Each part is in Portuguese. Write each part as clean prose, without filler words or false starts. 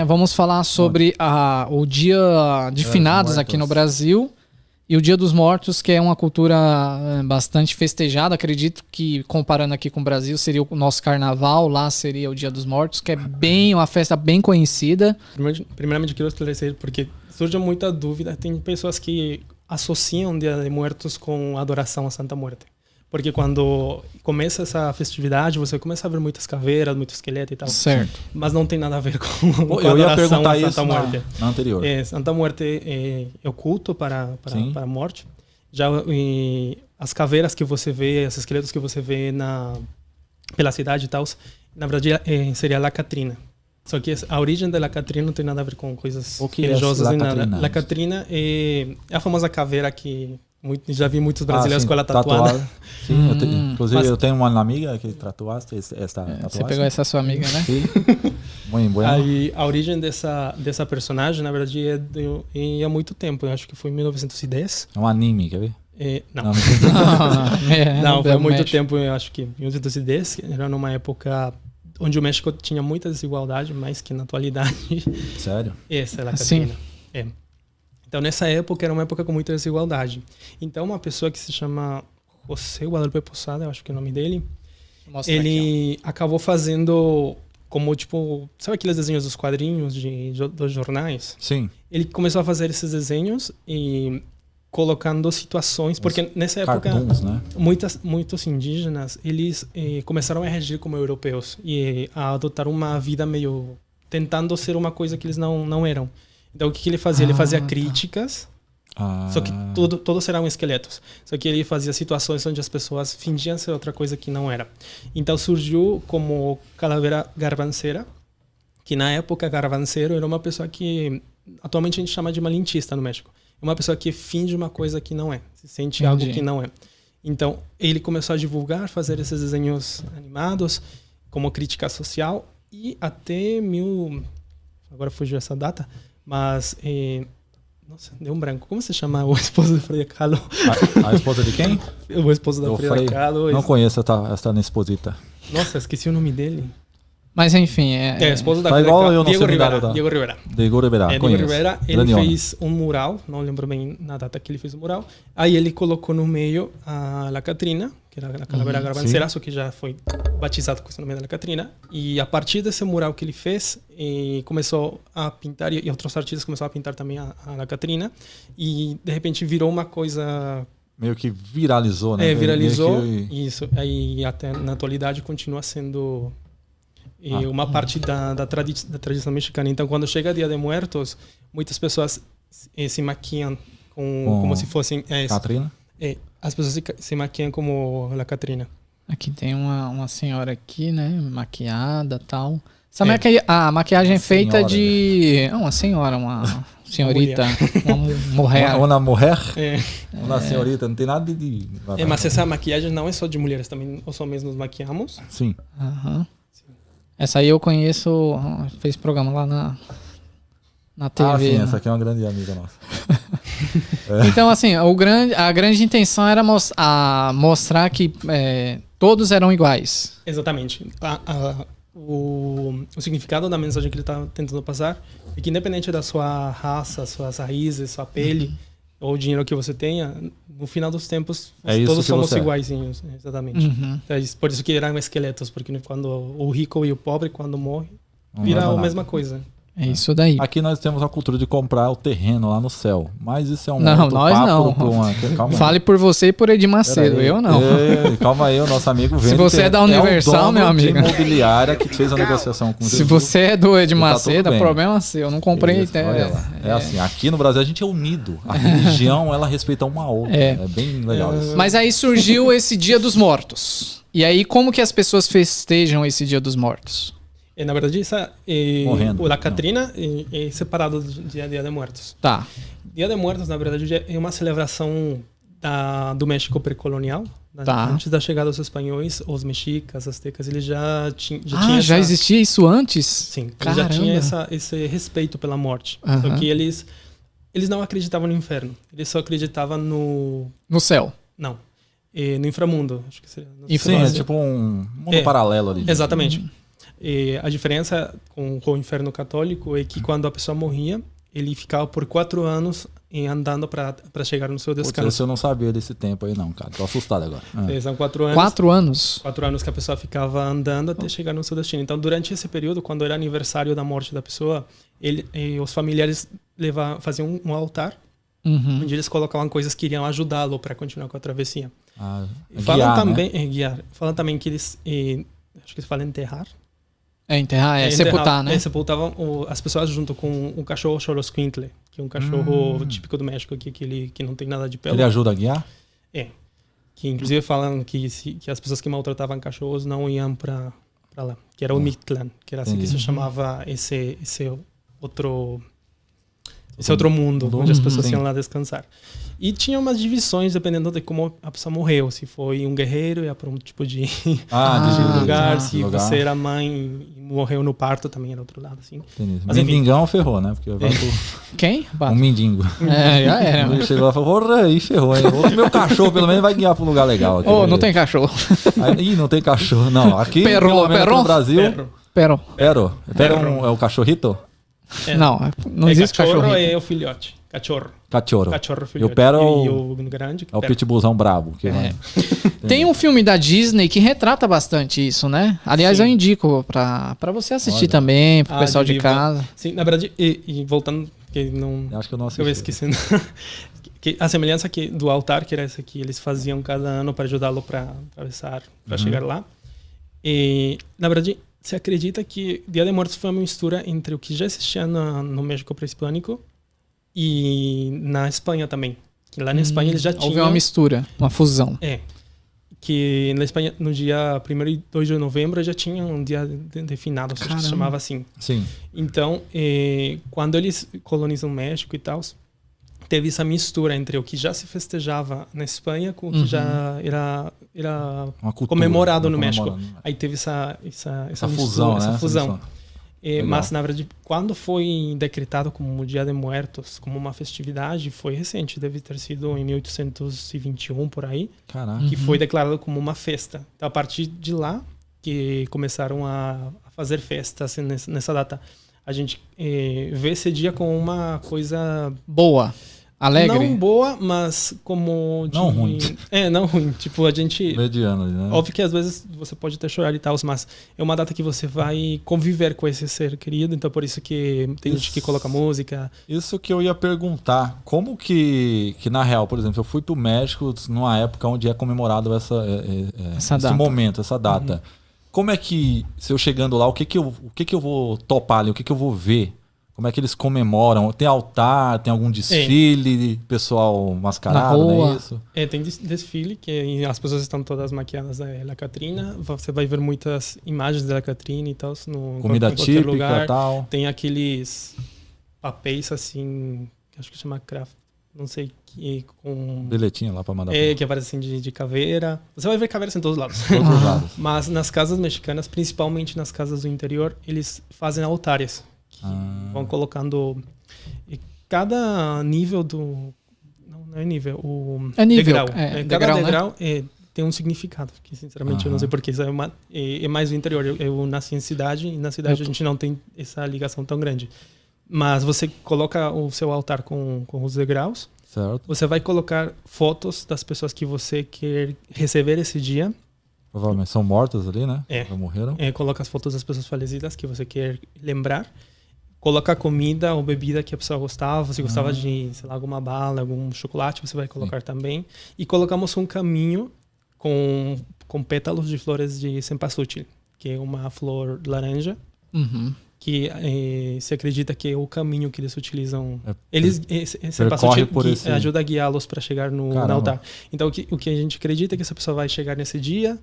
Vamos falar sobre o Dia de Finados aqui no Brasil e o Dia dos Mortos, que é uma cultura bastante festejada. Acredito que, comparando aqui com o Brasil, seria o nosso carnaval, lá seria o Dia dos Mortos, que é bem uma festa bem conhecida. Primeiramente, quero esclarecer, porque surge muita dúvida. Tem pessoas que associam o Dia de Muertos com a adoração à Santa Muerte. Porque quando começa essa festividade, você começa a ver muitas caveiras, muito esqueleto e tal. Certo. Mas não tem nada a ver com eu a ia adoração perguntar à isso Santa Muerte. na anterior. Santa Muerte é o culto para a morte. Já as caveiras que você vê, esses esqueletos que você vê pela cidade e tal, na verdade seria La Catrina. Só que a origem da La Catrina não tem nada a ver com coisas religiosas nem nada. La Catrina é a famosa caveira que já vi muitos brasileiros com ela tatuada. Sim, inclusive eu tenho uma amiga que tatuaste essa tatuagem. Você pegou essa sua amiga, né? Sim. Muito bom. Aí a origem dessa personagem, na verdade, é há muito tempo. Eu acho que foi em 1910. É um anime, quer ver? Não. Não, foi há muito tempo. Eu acho que em 1910 era numa época onde o México tinha muita desigualdade, mais que na atualidade. Sério? Essa é a Catrina. Então, nessa época, era uma época com muita desigualdade. Então, uma pessoa que se chama José Guadalupe Posada, eu acho que é o nome dele, ele acabou fazendo como, tipo, sabe aqueles desenhos dos quadrinhos dos jornais? Sim. Ele começou a fazer esses desenhos e colocando situações, porque nessa época, cartoons, né? muitos indígenas, eles começaram a reagir como europeus e a adotar uma vida meio tentando ser uma coisa que eles não eram. Então, o que ele fazia? Ele fazia críticas, só que todos eram esqueletos. Só que ele fazia situações onde as pessoas fingiam ser outra coisa que não era. Então, surgiu como Calavera Garbanceira, que na época, garbanceiro era uma pessoa que atualmente a gente chama de malintista no México. É uma pessoa que finge uma coisa que não é, se sente algo que não é. Então, ele começou a divulgar, fazer esses desenhos animados como crítica social e até agora fugiu essa data, mas nossa, deu um branco. Como se chama o esposo de Frida Kahlo? A esposa de quem? O esposo da Frida Kahlo. Não conheço essa esposita. Nossa, esqueci o nome dele. Mas enfim, esposo da Frida Kahlo. Diego Rivera. Diego Rivera, ele fez um mural, não lembro bem na data que ele fez o mural. Aí ele colocou no meio a La Catrina, que era a Calavera Garbanceira, só que já foi batizado com esse nome da La Catrina. E a partir desse mural que ele fez, começou a pintar, e outros artistas começaram a pintar também a La Catrina. E de repente virou uma coisa... Meio que viralizou, né? Viralizou, isso. Aí até na atualidade continua sendo... uma parte da tradição mexicana. Então, quando chega Dia de Muertos, muitas pessoas se maquiam como se fossem... Catrina? As pessoas se maquiam como La Catrina. Aqui tem uma senhora aqui, né? Maquiada e tal. A maquiagem é feita de... Uma senhora, uma senhorita. Uma mulher? Uma senhorita, não tem nada de... Mas essa maquiagem não é só de mulheres, também os homens nos maquiamos. Sim. Essa aí eu conheço, fez programa lá na TV. Sim, essa aqui é uma grande amiga nossa. Então, assim, a grande intenção era mostrar que todos eram iguais. Exatamente. O significado da mensagem que ele está tentando passar é que, independente da sua raça, suas raízes, sua pele, ou o dinheiro que você tenha, no final dos tempos, todos somos iguaizinhos. Exatamente. Então, por isso que eram esqueletos, porque quando o rico e o pobre, quando morre, vira a mesma coisa. É isso daí. Aqui nós temos a cultura de comprar o terreno lá no céu. Mas isso é um outro papo. Calma. Fale por você e por Edir Macedo. Eu não. Calma aí, o nosso amigo vem. Se você é da Universal, meu amigo. De imobiliária que fez a negociação com Se você é do Edir Macedo, é problema seu. Eu não comprei. Assim, aqui no Brasil a gente é unido. A religião, ela respeita uma a outra. É bem legal isso. Mas aí surgiu esse Dia dos Mortos. E aí, como que as pessoas festejam esse Dia dos Mortos? Na verdade, o La Catrina é separado do Dia de Muertos. Tá. Dia de Muertos, na verdade, é uma celebração do México pré-colonial. Antes da chegada dos espanhóis, os mexicas, aztecas, eles já tinham já existia isso antes? Sim, eles já tinham esse respeito pela morte. Só que eles não acreditavam no inferno. Eles só acreditavam no céu? Não. No inframundo. Acho que seria. Sim, é tipo um mundo paralelo ali. Exatamente. E a diferença com o inferno católico é que quando a pessoa morria, ele ficava por 4 anos andando para chegar no seu descanso. Putz, eu não sabia desse tempo aí não, cara. Tô assustado agora. São 4 anos. 4 anos? 4 anos que a pessoa ficava andando até chegar no seu destino. Então, durante esse período, quando era aniversário da morte da pessoa, os familiares faziam um altar, onde eles colocavam coisas que iriam ajudá-lo para continuar com a travessia. Falam também, né? Guiar. Falam também que eles, acho que eles falam enterrar. Sepultar, né? Sepultavam as pessoas junto com o cachorro Xoloscuintle, que é um cachorro típico do México aqui, que não tem nada de pelo. Ele ajuda a guiar? Que inclusive falam que as pessoas que maltratavam cachorros não iam para lá. Que era o Mictlán, que era assim que se chamava esse outro mundo, onde as pessoas iam lá descansar. E tinha umas divisões dependendo de como a pessoa morreu. Se foi um guerreiro, ia para um tipo de lugar. Se você era mãe e morreu no parto, também era outro lado. Assim. Mas Mindingão ferrou, né? Porque vai Quem? Um mendigo. Já era. Ele chegou lá e falou, porra, aí ferrou, hein? O meu cachorro pelo menos vai guiar para um lugar legal. Aqui, não tem cachorro. Aí, não tem cachorro. Não, aqui no Brasil... Perro é o cachorrito? Não existe cachorro. É o filhote. Cachorro filhote. E o Pero e o grande. É o pitbullzão brabo. Tem um filme da Disney que retrata bastante isso, né? Aliás, eu indico pra você assistir também, pro pessoal de casa. Sim, na verdade, e voltando, que não... Acho que eu não assisti. Eu esqueci. A semelhança do altar, que era essa que eles faziam cada ano para ajudá-lo para atravessar, para chegar lá. E, na verdade, se acredita que Dia de Muertos foi uma mistura entre o que já existia no México pré-hispânico e na Espanha também. Que lá na Espanha eles já tinham... Houve uma mistura, uma fusão. Que na Espanha, no dia 1º e 2 de novembro, já tinha um dia de finados, acho que se chamava assim. Sim. Então, quando eles colonizam o México e tal, teve essa mistura entre o que já se festejava na Espanha com o que já era cultura, comemorado no México. Aí teve essa fusão, mistura, né? essa fusão. Mas, na verdade, quando foi decretado como o Dia de Muertos, como uma festividade, foi recente. Deve ter sido em 1821, por aí. Caraca. Que foi declarado como uma festa. Então, a partir de lá, que começaram a fazer festas nessa data. A gente vê esse dia como uma coisa... boa. Alegre? Não boa, mas como... Não ruim. Não ruim. Tipo, a gente... mediano, né? Óbvio que às vezes você pode até chorar e tal, mas é uma data que você vai conviver com esse ser querido, então por isso que tem gente que coloca música. Isso que eu ia perguntar. Como que na real, por exemplo, eu fui pro México numa época onde é comemorado esse momento, essa data. Como é que, se eu chegando lá, o que eu vou topar ali, o que eu vou ver? Como é que eles comemoram? Tem altar, tem algum desfile, pessoal mascarado, não é isso? Tem desfile, que as pessoas estão todas maquiadas da Catrina. Você vai ver muitas imagens da Catrina e tal. Comida típica e tal. Tem aqueles papéis assim, acho que chama craft, não sei, com... bilhetinho lá pra mandar. Que aparece assim de caveira. Você vai ver caveiras em todos os lados. Todos os lados. Mas nas casas mexicanas, principalmente nas casas do interior, eles fazem altares. Vão colocando cada nível do... Não é nível, nível. Cada degrau tem um significado, que sinceramente eu não sei porquê. Isso é mais do interior. Eu nasci em cidade, e na cidade a gente não tem essa ligação tão grande. Mas você coloca o seu altar com os degraus. Certo. Você vai colocar fotos das pessoas que você quer receber esse dia. Provavelmente são mortas ali, né? Já morreram. Coloca as fotos das pessoas falecidas que você quer lembrar. Coloca a comida ou bebida que a pessoa gostava. Se gostava de, sei lá, alguma bala, algum chocolate, você vai colocar também. E colocamos um caminho com pétalos de flores de cempasúchil, que é uma flor laranja. Que se acredita que é o caminho que eles utilizam. Cempasúchil ajuda a guiá-los para chegar no altar. Então, o que a gente acredita é que essa pessoa vai chegar nesse dia,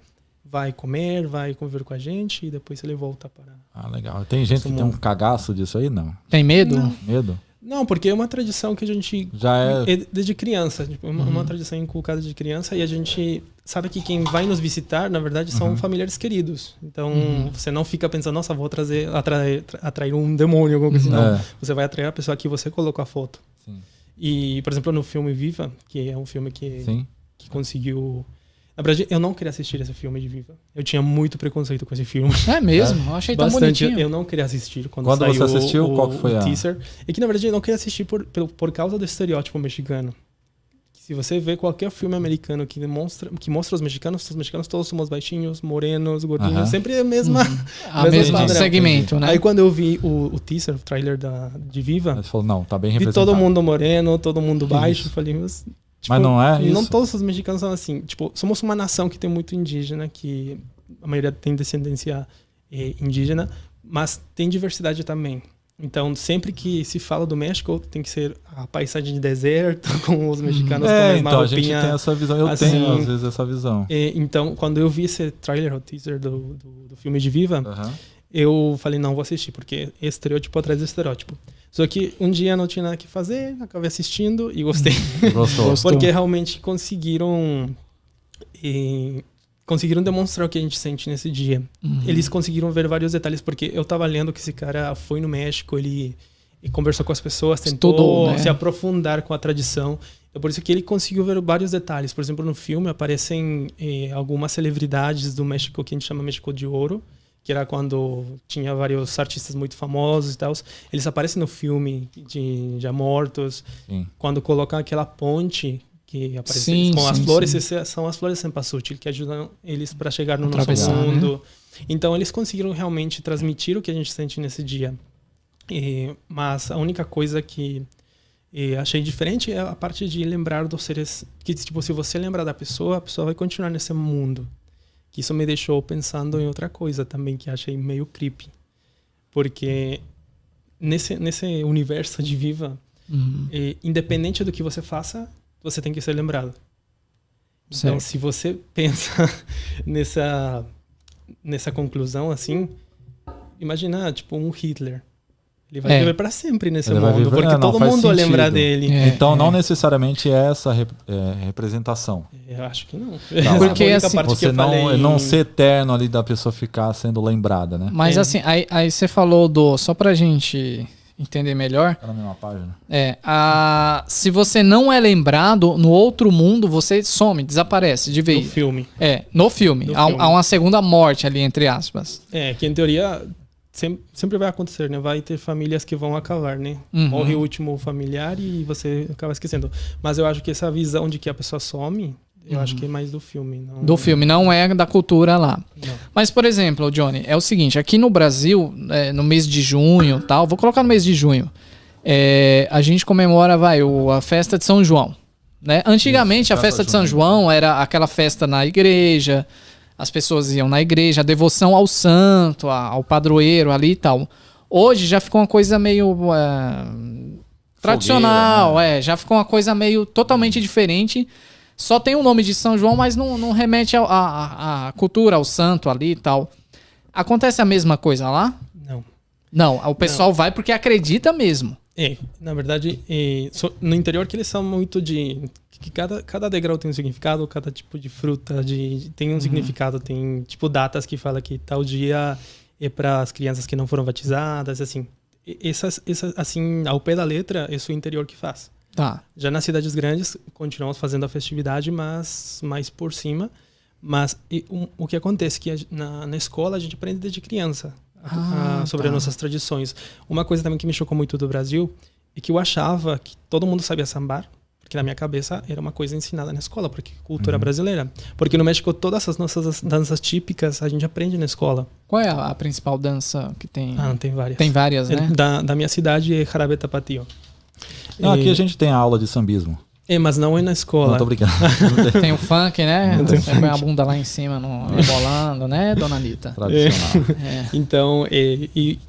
vai comer, vai conviver com a gente e depois ele volta para... legal. Tem gente que tem um cagaço disso aí, não? Tem medo? Não. Medo? Não, porque é uma tradição que a gente... Já é desde criança. Tipo, uma tradição inculcada de criança e a gente sabe que quem vai nos visitar, na verdade, são familiares queridos. Então, você não fica pensando, nossa, vou atrair um demônio, alguma coisa assim. Não. Você vai atrair a pessoa que você colocou a foto. Sim. E, por exemplo, no filme Viva, que é um filme que conseguiu... Na verdade, eu não queria assistir esse filme de Viva. Eu tinha muito preconceito com esse filme. É mesmo? Eu achei tão bonitinho. Eu não queria assistir quando saiu você assistiu, qual que foi o teaser. E que, na verdade, eu não queria assistir por causa do estereótipo mexicano. Se você vê qualquer filme americano que mostra os mexicanos todos somos baixinhos, morenos, gordinhos, sempre é a mesma... mesmo segmento, né? Aí quando eu vi o teaser, o trailer de Viva... Você falou, não, tá bem vi representado. todo mundo moreno, todo mundo baixo, falei... Mas não é isso? Não todos os mexicanos são assim. Tipo, somos uma nação que tem muito indígena, que a maioria tem descendência indígena, mas tem diversidade também. Então, sempre que se fala do México, tem que ser a paisagem de deserto, com os mexicanos com a mesma então roupinha. A gente tem essa visão. Eu assim, tenho, às vezes, essa visão. Então, quando eu vi esse trailer, o teaser do filme de Viva, eu falei, não, vou assistir, porque é estereótipo atrás do estereótipo. Só que um dia não tinha nada que fazer, acabei assistindo e gostei. Gostou. Porque realmente conseguiram demonstrar o que a gente sente nesse dia. Eles conseguiram ver vários detalhes, porque eu tava lendo que esse cara foi no México, ele conversou com as pessoas, tentou se aprofundar com a tradição. É por isso que ele conseguiu ver vários detalhes. Por exemplo, no filme aparecem algumas celebridades do México, que a gente chama México de Ouro, que era quando tinha vários artistas muito famosos e tal. Eles aparecem no filme de Já Mortos. Sim. Quando colocam aquela ponte que aparece com as flores, são as flores de cempasúchil que ajudam eles para chegar no nosso mundo. Né? Então, eles conseguiram realmente transmitir o que a gente sente nesse dia. Mas a única coisa que achei diferente é a parte de lembrar dos seres... Que, tipo, se você lembrar da pessoa, a pessoa vai continuar nesse mundo. Que isso me deixou pensando em outra coisa também, que achei meio creepy. Porque nesse universo de Viva, independente do que você faça, você tem que ser lembrado. Certo. Então, se você pensa nessa conclusão, assim, imagina, tipo, um Hitler. Ele vai viver para sempre nesse mundo, porque todo mundo lembra dele. Então, não necessariamente é essa representação. Eu acho que não. Porque assim, você não ser eterno ali da pessoa ficar sendo lembrada, né? Mas assim, aí você falou só pra gente entender melhor. Tá na mesma página. Se você não é lembrado, no outro mundo você some, desaparece de vez. No filme. No filme. Há uma segunda morte ali, entre aspas. Que em teoria... Sempre vai acontecer, né? Vai ter famílias que vão acabar, né? Morre o último familiar e você acaba esquecendo. Mas eu acho que essa visão de que a pessoa some, eu acho que é mais do filme. Do filme, não é da cultura lá. Não. Mas, por exemplo, Johnny, é o seguinte, aqui no Brasil, no mês de junho, tal, vou colocar no mês de junho, a gente comemora, a festa de São João. Né? Antigamente, a festa de São João era aquela festa na igreja... As pessoas iam na igreja, a devoção ao santo, ao padroeiro ali e tal. Hoje já ficou uma coisa meio tradicional, fogueira, né? Já ficou uma coisa meio totalmente diferente. Só tem o nome de São João, mas não remete à cultura, ao santo ali e tal. Acontece a mesma coisa lá? Não, o pessoal vai porque acredita mesmo. Na verdade, no interior que eles são muito de... que cada degrau tem um significado, cada tipo de fruta tem um significado, tem tipo datas que fala que tal dia é para as crianças que não foram batizadas, assim. Assim, ao pé da letra, é o interior que faz. Tá. Já nas cidades grandes, continuamos fazendo a festividade, mas mais por cima. Mas o que acontece é que na escola a gente aprende desde criança sobre as nossas tradições. Uma coisa também que me chocou muito do Brasil é que eu achava que todo mundo sabia sambar, porque na minha cabeça era uma coisa ensinada na escola, porque cultura brasileira. Porque no México todas as nossas danças típicas a gente aprende na escola. Qual é a principal dança que tem? Tem várias. Tem várias, né? Da minha cidade é Jarabe Tapatío. Aqui a gente tem a aula de sambismo. Mas não é na escola. Não, tô brincando. Tem o funk, né? Você põe a bunda lá em cima, rebolando, né, dona Anitta? Tradicional. Então,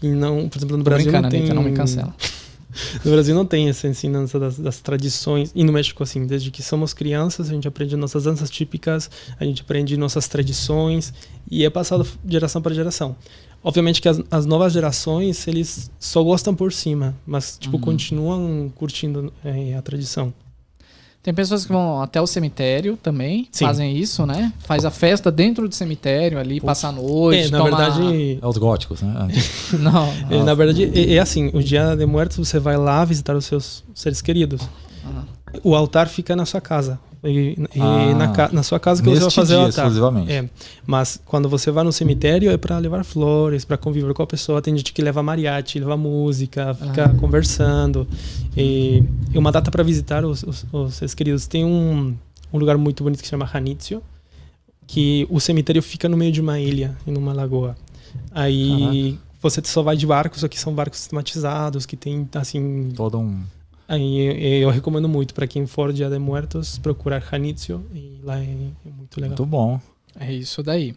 não, por exemplo, no Brasil não tem... Anitta, não me cancela. No Brasil não tem essa ensinança das tradições. E no México, assim, desde que somos crianças, a gente aprende nossas danças típicas, a gente aprende nossas tradições e é passado de geração para geração. Obviamente que as novas gerações, eles só gostam por cima, mas tipo, continuam curtindo a tradição. Tem pessoas que vão até o cemitério também, fazem isso, né? Faz a festa dentro do cemitério ali, passa a noite, na verdade... É os góticos, né? Não. Na verdade, é assim, o Dia de Muertos você vai lá visitar os seus seres queridos. O altar fica na sua casa. Na sua casa que você vai fazer o altar. Exclusivamente. Mas quando você vai no cemitério é para levar flores, para conviver com a pessoa. Tem gente que leva mariachi, leva música, fica conversando. E uma data para visitar os seus queridos. Tem um lugar muito bonito que se chama Janitzio, que o cemitério fica no meio de uma ilha, em uma lagoa. Aí você só vai de barcos, aqui são barcos sistematizados, que tem assim... Todo um... Aí eu recomendo muito para quem for Dia de Muertos procurar Janitzio, e lá é muito legal. Muito bom. É isso daí.